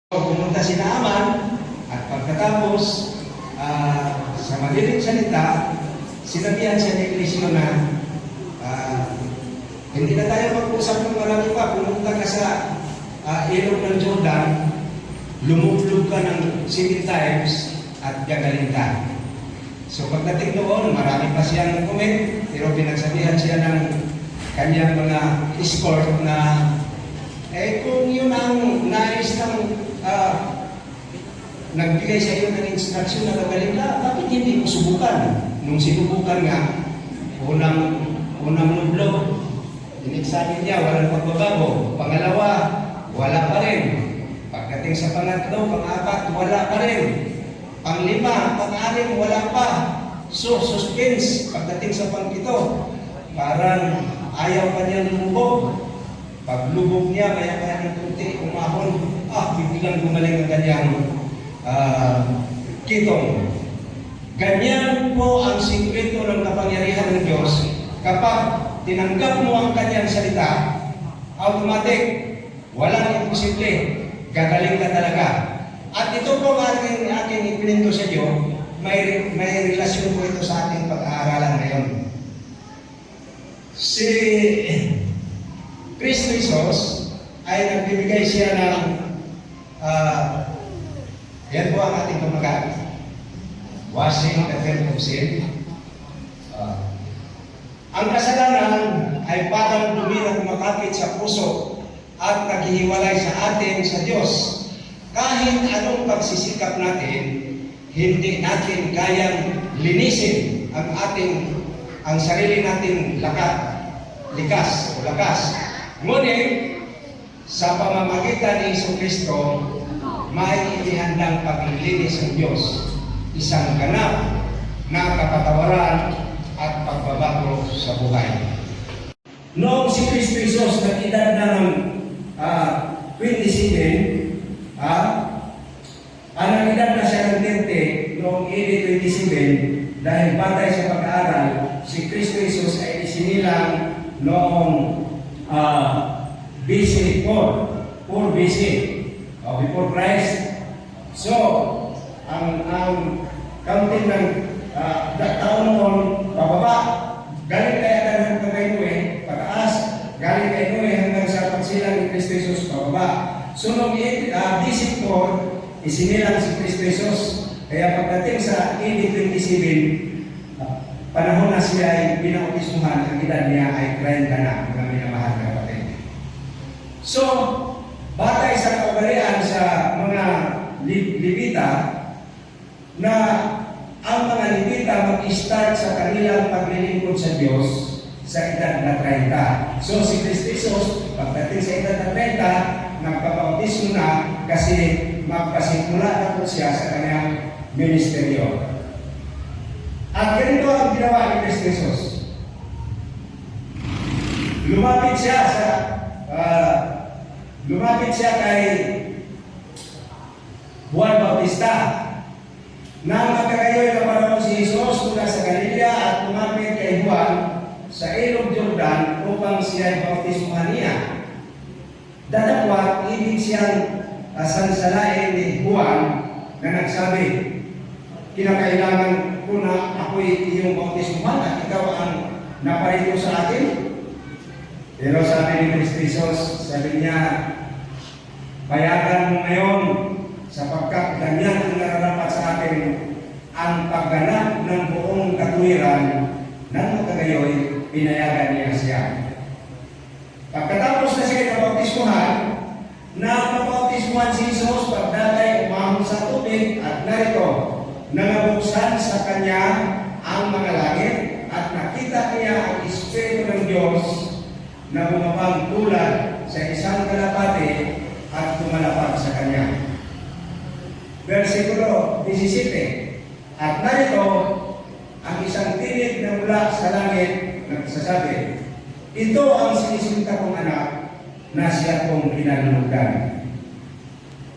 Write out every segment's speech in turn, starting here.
Pumunta si Naaman at pagkatapos sa madiling salita, sinabihan siya ni Eliseo na hindi na tayo mag-usap ng marami pa. Pumunta ka sa ilog ng Jordan, lumublog ka ng 7 times at gagaling ka. So pagdating doon, marami pa siyang comment, pero pinagsabihan siya ng kanyang mga escort na kung yun ang nais ng nagbigay sa iyo ng instruction na gagaling ka, bakit hindi mo subukan? Nung sinubukan nga, unang lublog, in-examine niya, walang pagbabago. Pangalawa, wala pa rin. Pagdating sa pangatlo, pang-apat, wala pa rin. Panglima, pang-anim, wala pa. So, suspense. Pagdating sa pang-pito, parang ayaw pa niyang lumubog. Paglubog niya, kaya ng kunti, umahon, biglang gumaling ang kanyang kitong. Ganyan po ang sikreto ng kapangyarihan ng Diyos. Kapag tinanggap mo ang kanyang salita, automatic, walang imposible, gagaling ka talaga. At ito po aking ipininto sa Diyos, may relasyon po ito sa ating pag-aaralan ngayon. Si Kristo Jesus ay nagbibigay siya ng yan po ang ating pamagat. Washing the feet of sin. Ang kasalanan ay parang dumi na kumakapit sa puso at naghihiwalay sa atin sa Diyos. Kahit anong pagsisikap natin, hindi natin kayang linisin ang sarili nating likas. Ngunit, sa pamamagitan ni Jesucristo, may inihandang paglilinis ng Diyos, isang ganap na kapatawaran at pagbabago sa buhay. Noong si Kristo Jesus nag-edad na ng 27, nag-edad na siya ng 30 noong 27, dahil batay sa pag-aaral, si Kristo Jesus ay isinilang noong BC 4 BC, before Christ. So, ang counting ng taon noon, pababa, galing kay Adan hanggang kay Noe, pataas, galing kay Noe hanggang sa pagsilang ni Kristo Jesus, pababa. So, noong BC 4, isinilang si Kristo Jesus. Kaya pagdating sa AD 27, panahon na siya ay binautismuhan, ang edad niya ay 30 na, mga minamahal na kapatid. So, batay sa kaugalian sa mga Levita, na ang mga Levita mag-start sa kanilang paglilingkod sa Diyos sa edad na 30. So, si Kristo Jesus, pagdating sa edad na 30, nagpapautismo na kasi magpasimula na po siya sa kanyang ministeryo. At ganito ang ginawa ni Kristo Jesus. Lumapit siya kay Juan Bautista nang magkakayoy na panahon si Jesus mula sa Galilea at lumapit kay Juan sa ilog Jordan upang siya ay bautismuhan niya. Datapwat, ibig siyang sansalain ni Juan na nagsabi, kinakailangan ko na ako'y iyong bautismuhan at ikaw ang naparito sa akin. Pero sabi ni Kristo Jesus, sabi niya, payagan mo ngayon sapagkat ganyan ang nararapat sa akin ang pagganap ng buong katuwiran ng magkagayoy, pinayagan niya siya. Pagkatapos na siya nabautismuhan, nabautismuhan si Jesus pagdatay umahon sa tubig at narito, nangabuksan sa kanya ang mga langit at nakita niya ang Espiritu ng Diyos na bumabang tulad sa isang kalapate at tumalapag sa kanya. Versikulo 17. At narito, ang isang tinig na mula sa langit nagsasabi, ito ang sinisinta kong anak na siya kong kinalulugan.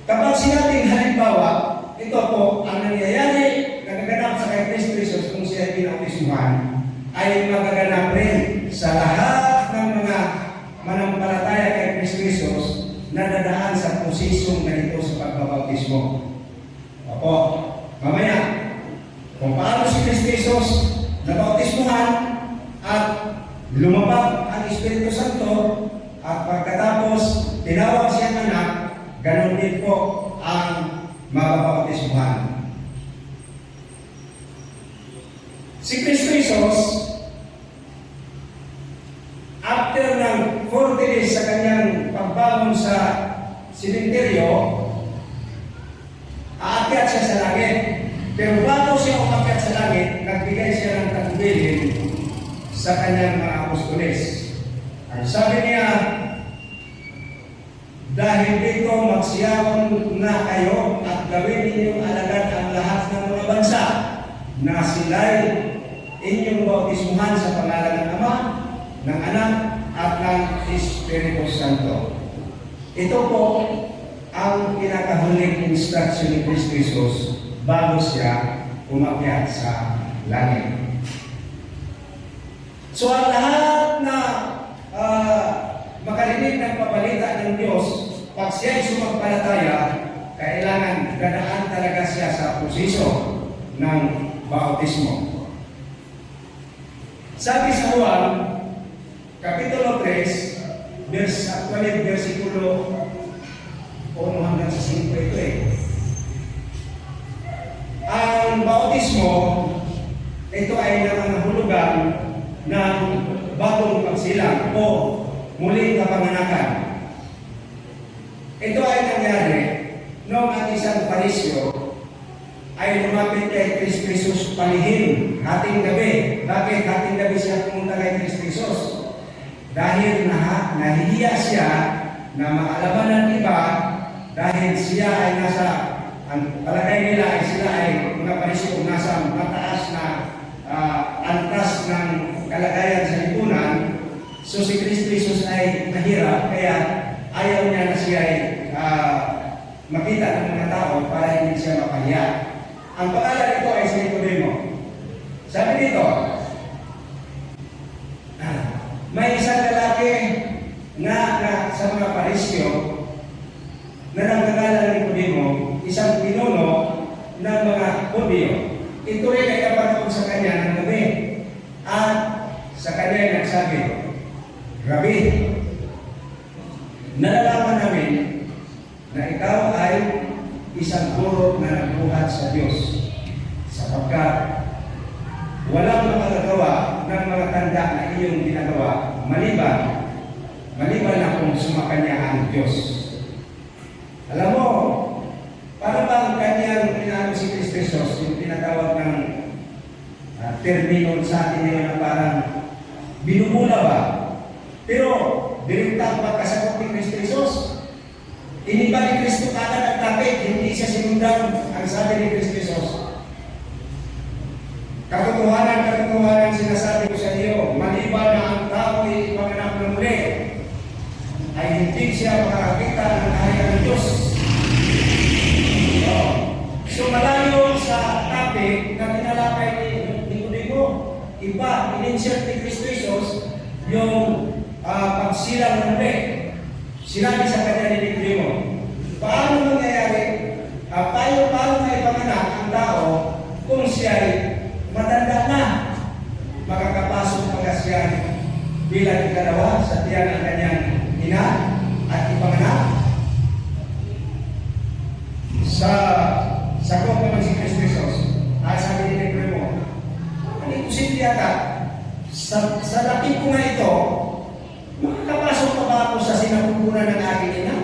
Kapag sinabing halimbawa, ito po ang nangyayari na naganap sa kay Kristo Jesus kung siya ay pinautismuhan, ay magaganap rin sa lahat ng mga manampalataya kay Kristo Jesus na dadaan sa posisyon ganito sa pagbabautismo. Opo, mamaya, kung paano si Kristo Jesus nabautismuhan at lumabag ang Espiritu Santo at pagkatapos tinawag siyang anak, ganun din po ang mababautismuhan. Si Kristo Jesus, after ng 40 days sa kanyang pagbangon sa simenteryo, aakyat siya sa langit. Pero bago siya umakyat sa langit, nagbigay siya ng tagubilin sa kanyang mga apostoles. Ang sabi niya, dahil dito magsiyawan na kayo at gawin ninyong alagad ang lahat ng mga bansa na sila'y inyong bautismuhan sa pangalan ng Ama, ng Anak, at ng Espiritu Santo. Ito po ang pinakahuling instruction ni Kristo Jesus bago siya umakyat sa langit. So ang lahat na makarinig ng pabalita ng Diyos, pag siya'y sumampalataya, kailangan dadaan talaga siya sa proseso ng bautismo. Sabi sa Juan, Kapitulo 3, versikulo 1 hanggang sa 5 ito Ang bautismo, ito ay nangangahulugan ng bagong pagsilang o muling kapanganakan. Ito ay nangyari noong ang isang Parisyo ay lumapit kay Kristo Jesus palihim, hating gabi. Bakit hating gabi siya pumunta kay Kristo Jesus? Dahil nahihiya siya na maalaman ng iba dahil siya ay nasa, ang palagay nila ay sila ay mga Parisyo nasa mataas na antas ng kalagayan sa lipunan. So si Kristo Jesus ay nahirap, kaya ayaw niya na siya ay makita ng mga tao para hindi siya mapahiya. Ang pangalan nito ay si Nicodemo. Sabi dito, may isang lalaki na sa mga Parisyo na nanggalan ng Nicodemo, isang pinuno ng mga Hudyo. Ito rin ay kapatid sa kanya ng gabi. At sa kanya ay nagsabi, Rabi, nalalaman namin na ikaw ay isang guro na nagbuhat sa Diyos, sapagkat walang makagagawa ng mga tanda na iyong ginagawa maliban na kung sumakanya ang Diyos. Alam mo, para ba ang kanyang pinano si Kristo Jesus, yung tinatawag ng termino sa atin ngayon na parang binubula ba? Pero, direktang pagkasagot ni Kristo Jesus, iniba ni Kristo kagad ang topic, hindi siya sinundan ang sabi ni Kristo Jesus. Katotohanan sinasabi ko sa iyo, maliban na ang tao ay ipanganak ng muli, ay hindi siya makakita ng kahayag ng Diyos. So malayo sa topic na tinalakay ni Nicodemo, iba, in-insert ni Kristo Jesus yung pagsilang ng muli. Sinabi sa kanya ni Nicodemo, paano mangyayari, paano na ipanganak ang tao kung siya ay matanda na? Makakapasok pa siya bilang ikalawa sa tiyan ng kanyang ina at ipanganak? Sa sagot naman si Kristo Jesus, sabi ni Nicodemo, ano ito simple yata? Sa laki ko nga ito, makakapasok pa ba ako sa sinapupunan ng aking ina?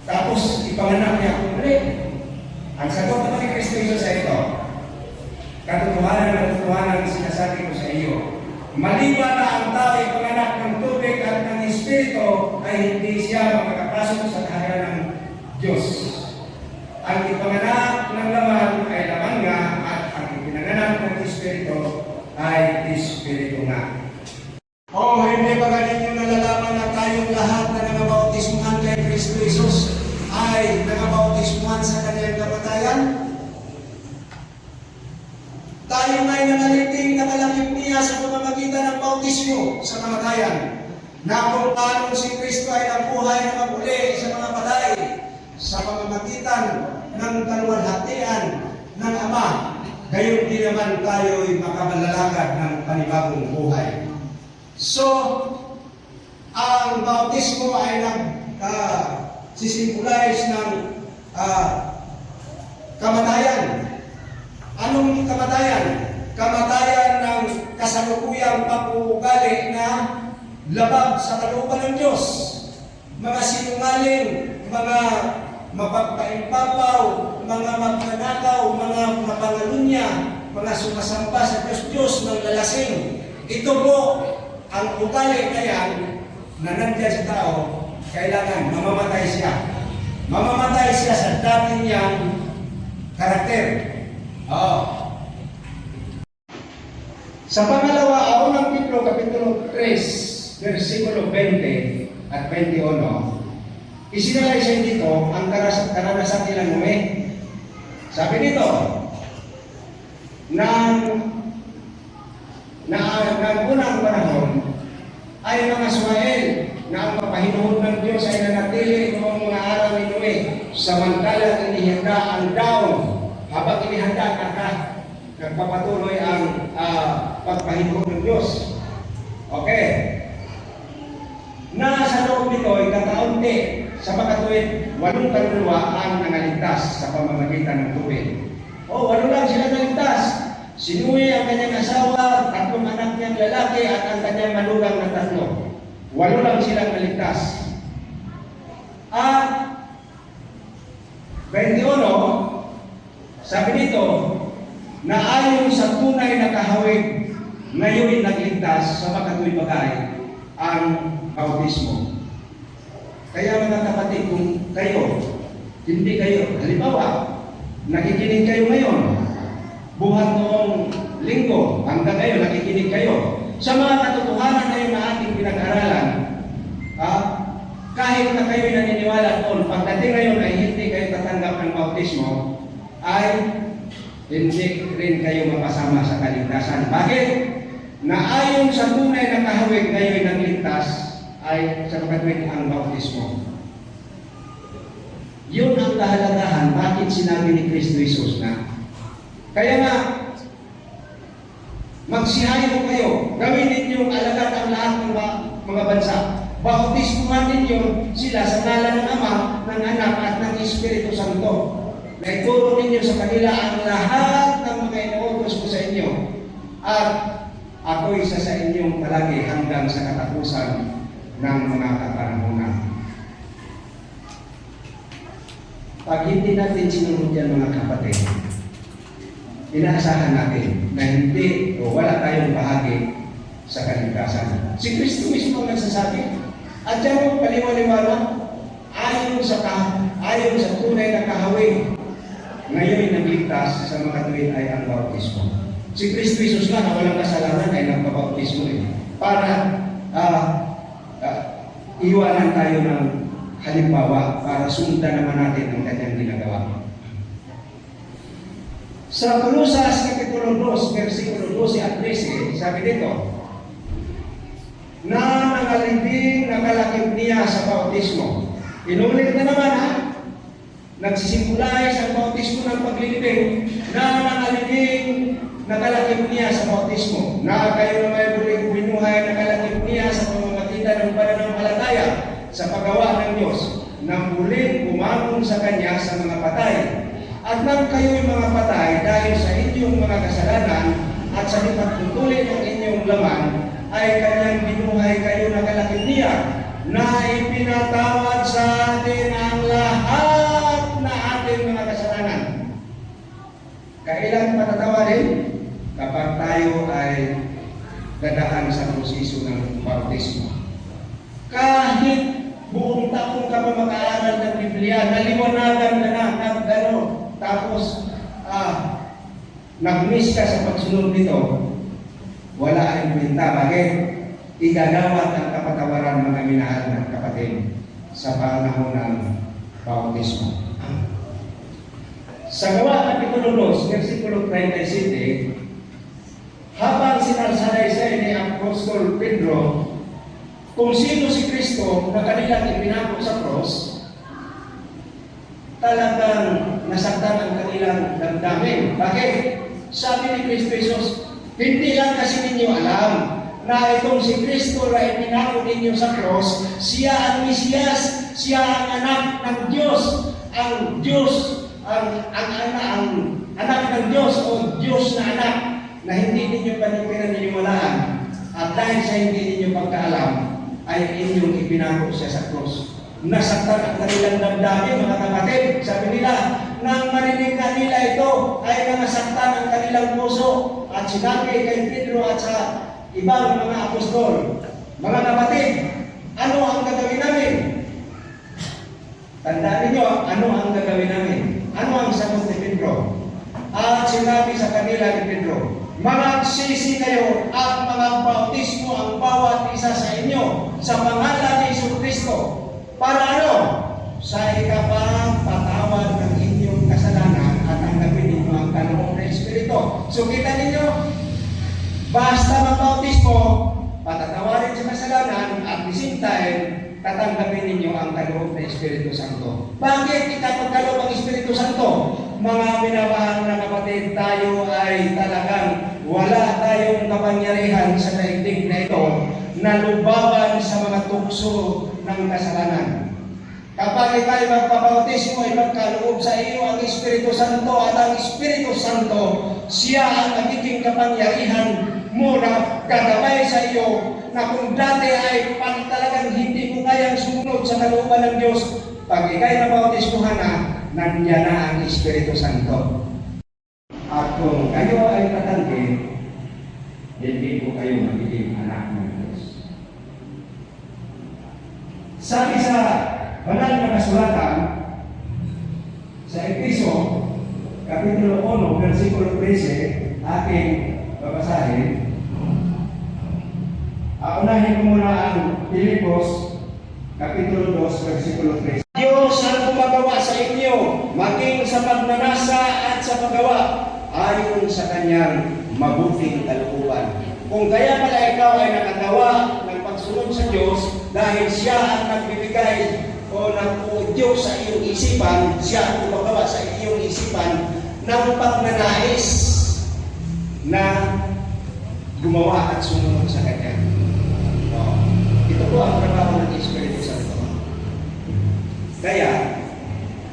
Tapos ipanganak niya ako ulit. Ang sagot naman ni Kristo Jesus sa ito, katotohanan sinasabi ko sa iyo, maliban na ang tao ay panganak ng tubig at ng Espiritu, ay hindi siya makakapasok sa kaharian ng Diyos. Ang ipanganak ng laman ay laman nga, at ang ipinanganak ng Espiritu ay Espiritu nga. Hindi ba ninyo nalalaman na tayong lahat na nangabautismuhan kay Kristo Jesus ay nangabautismuhan sa kanyang kamatayan? Tayo may nanaliting nakalakip niya sa pamamagitan ng bautismo sa kamatayan, na kung paano si Kristo ay nabuhay na maguli sa mga patay, sa pamamagitan ng kaluwalhatian ng Ama, gayon din naman tayo'y makamanlalakad ng panibagong buhay. So, ang bautismo ay sisimbolize ng kamatayan. Anong kamatayan? Kamatayan ng kasalukuyang pag-uugali na labag sa kalooban ng Diyos. Mga sinungaling, mga mapagpaimpapaw, mga magnanakaw, mga mapangalunya, mga sumasamba sa Diyos-Diyos ng lalasing. Ito po ang ugali na yan na nandiyan sa tao, kailangan mamamatay siya. Mamamatay siya sa dati niyang karakter. Sa pangalawa, unang Pedro, Kapitulo 3, versikulo 20 at 21, isinalaysay dito ang karanasan nila Noe. Sabi dito, ng unang panahon ay mga Suwael na ang mapahinuhod ng Diyos ay nanatili noong mga araw ni Noe, samantalang inihanda ang daon, habang inihanda nagpapatuloy ang pagpahinuhod ng Diyos. Okay. Nasa loob nito ay kataunti sa makatuwid, 8 kaluluwa ang nangaligtas sa pamamagitan ng tubig. 8 lang sila naligtas. Si Noe, ang kanyang asawa, 3 anak niyang lalaki at ang kanyang manugang na 3. 8 lang silang naligtas. At 21, sabi dito, na ayon sa tunay na kahawig, ngayon nagligtas sa makatuwid bagay ang bautismo. Kaya mga kapatid, kung kayo, hindi kayo, halimbawa, nakikinig kayo ngayon, buhat noong linggo, hanggang ngayon, nakikinig kayo, sa mga katotohanan na yun na ating pinag-aralan, kahit na kayo naniniwala doon, pagdating ngayon ay hindi kayo tatanggap ng bautismo, ay hindi rin kayo mapasama sa kaligtasan. Bakit? Na ayon sa tunay na kahawig ngayon ng ligtas ay sa makatuwid ang bautismo. Yun ang kahalagahan bakit sinabi ni Kristo Jesus na kaya nga magsihayo kayo, gawin ninyong alagad ang lahat ng mga bansa. Bautismuhan ninyo sila sa ngalan ng Ama, ng Anak at ng Espiritu Santo. Naituro ninyo sa kanila ang lahat ng mga inuutos ko sa inyo. At ako isa sa inyong palagi hanggang sa katapusan ng mga kapanahunan. Pag hindi natin sinunod yan mga kapatid, inaasahan natin na hindi o wala tayong bahagi sa kaligtasan. Si Kristo mismo ang nagsasabi, at diyan mo paliwaliwanag, ayon sa tunay na kahawig, ngayon nagligtas sa makatuwid ay ang bautismo. Si Kristo Jesus nga na walang kasalanan ay nagpabautismo para iwanan tayo ng halimbawa para sundan naman natin ang kanyang ginagawa. Sa Colosas Kapitulo 2, versikulo 12 at 13, sabi dito, na nangalibing nakalakip niya sa bautismo. Inulit na naman nagsisimbolize ang bautismo ng paglilibing na nangalibing nakalakip niya sa bautismo, na kayo na may buling binuhay nakalakip niya sa pamamagitan ng pananampalataya sa paggawa ng Diyos, nang muling bumangon sa Kanya sa mga patay. At nang kayo'y mga patay dahil sa inyong mga kasalanan at sa pagtutuloy ng inyong laman, ay Kanyang binuhay kayo nakalakip niya, na ipinatawad sa atin ang lahat na ating mga kasalanan. Kailan patatawarin? Kapag tayo ay dadaan sa proseso ng bautismo. Kahit buong taong ka pa mag-aaral ng Biblia, naliwanagan ka na, tapos nag-miss ka sa pagsunod nito, wala ang kwenta. Bakit? Igagawat ang kapatawaran mga minahal ng kapatid sa panahon ng bautismo. Sa Gawa Kapitulo 2, versikulo 37, habang sinasalaysay ni Apostol Pedro kung sino si Kristo na kanilang ipinako sa cross, talagang nasaktan ang kanilang damdamin. Bakit? Sabi ni Kristo Jesus, hindi lang kasi ninyo alam na itong si Kristo na ipinako ninyo sa cross, siya ang Mesiyas, siya ang anak ng Diyos, ang Diyos, ang anak ng Diyos o Diyos na anak na hindi ninyo pinaniniwalaan at dahil sa hindi ninyo pagkaalam ay inyong ipinako siya sa cross. Nasaktan ang kanilang damdamin, mga kapatid. Sabi nila, nang marinig na nila ito ay nasaktan ang kanilang puso at sinabi kay Pedro at sa ibang mga apostol, mga kapatid, ano ang gagawin namin? Tandaan ninyo, ano ang gagawin namin? Ano ang sagot ni Pedro? At sinabi sa kanila ni Pedro, magsisi kayo at magbautismo ang bawat isa sa inyo sa pangalan ni Jesucristo. Para ano? Sa ikapagpatawad ng inyong kasalanan at tanggapin ninyo ang kaloob ng Espiritu. So kita ninyo, basta magbautismo, patatawarin sa kasalanan at the same time, tatanggapin ninyo ang kaloob ng Espiritu Santo. Bakit ikapagkaloob ang Espiritu Santo? Mga minamahal na kapatid, tayo ay talagang wala tayong kapangyarihan sa daigdig na ito na lubaban sa mga tukso ng kasalanan. Kapag ikay magpabautismo ay magkaloob sa iyo ang Espiritu Santo at ang Espiritu Santo, siya ang magiging kapangyarihan mo na gagabay sa iyo na kung dati ay talagang hindi mo kayang sumunod sa kalooban ng Diyos, pag ikay nabautismuhan na, nandiyan na ang Espiritu Santo. At kung kayo ay tatanggi, hindi po kayo magiging anak ng Diyos. Sabi sa banal na kasulatan sa Efeso, Kapitulo 1, versikulo 13, aking babasahin. Unahin ko muna ang Pilipos, Kapitulo 2, versikulo 13. Diyos ang gumagawa sa inyo, maging sa pagnanasa at sa paggawa, ayon sa kanyang mabuting kalooban. Kung kaya pala ikaw ay nakagawa ng pagsunod sa Diyos, dahil siya ang nagbibigay o nag-udyok sa iyong isipan, siya ang gumagawa sa iyong isipan ng pagnanais na gumawa at sumunod sa kanya. Ito po ang trabaho ng Espiritu Santo. Kaya,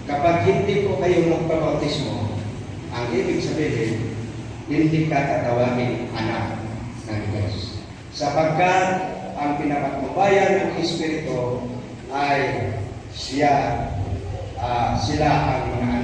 kapag hindi po kayo magpabautismo, ang ibig sabihin, hindi ka tatawagin anak ng Diyos. Sapagkat ang pinapatnubayan ng Espiritu ay sila ang mga